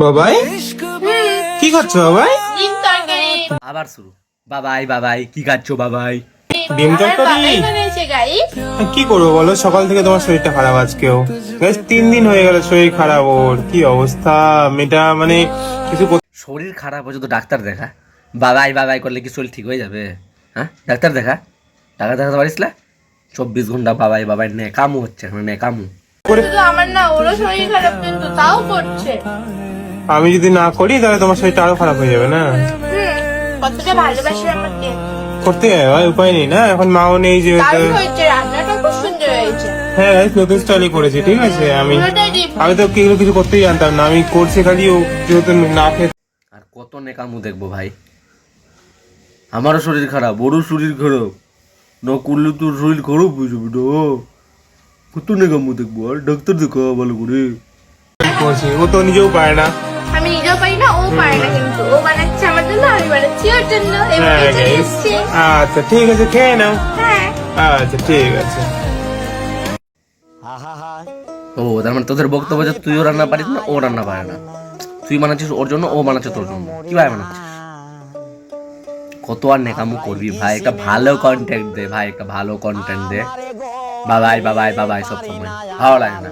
বাবাই কি করছো বাবাই? ডিম তরকারি। আবার শুরু। বাবাই বাবাই কি খাচ্ছো বাবাই? ডিম আমার তরকারি? বাবাই বানিয়েছে গাইস। কি করবো বলো, সকাল থেকে তোমার শরীরটা খারাপ আজকেও। গাইস 3 দিন হয়ে গেল শরীর খারাপ ওর। কি অবস্থা মেয়েটা, মানে কিছু শরীর খারাপ হচ্ছে তো ডাক্তার দেখা। বাবাই বাবাই করলে কি শরীর ঠিক হয়ে যাবে? হ্যাঁ, ডাক্তার দেখা। ডাক্তার দেখাতে পারিস না? 24 ঘন্টা বাবাই বাবাই নেকামু হচ্ছে, এখন নেকামু। শুধু আমার না, ওরও শরীর খারাপ কিন্তু তাও করছে। আমি যদি না করি তাহলে তোমার শরীরটা আরো খারাপ হয়ে যাবে না। কতটা ভালোবাসে আমাকে। করতে হয়, উপায় নেই না, এখন মাও নেই যে। দারুণ হয়েছে, রান্নাটা খুব সুন্দর হয়েছে। হ্যাঁ guys, নতুন স্টাইলই করেছি, ঠিক আছে। আমি পুরোটাই ডিম। আমি তো এগুলো কিছু করতেই জানতাম না, আমি করছি খালি ও যেহেতু না খেয়ে। আর কত নেকামু দেখবো ভাই? আমারও শরীর খারাপ, ওরও শরীর খারাপ। না করলে তোর শরীর খারাপ হয়ে যাবে না। কত নেকামু দেখবো? আর ডাক্তার দেখা ভালো করে। করছি, ও তো নিজেও পারে না। আমি নিজেও পারি না, ও পারে না, কিন্তু ও বানাচ্ছে আমার জন্য, আমি বানাচ্ছি ওর জন্য। হ্যাঁ এভাবেই চলে guys, এসছে। আচ্ছা ঠিক আছে, খেয়ে নাও। হ্যাঁ। আচ্ছা ঠিক আছে। ও তার মানে তোদের বক্তব্য যে তুইও রান্না পারিস না, ও রান্না পারে না। তুই বানাচ্ছিস ওর জন্য, ও বানাচ্ছে তোর জন্য। কিভাবে বানাচ্ছিস? কত আর নেকামু করবি ভাই? একটা ভালো কন্টেন্ট দে ভাই, একটা ভালো কন্টেন্ট দে। বাবাই বাবাই বাবাই সব সময় ভালো লাগে না।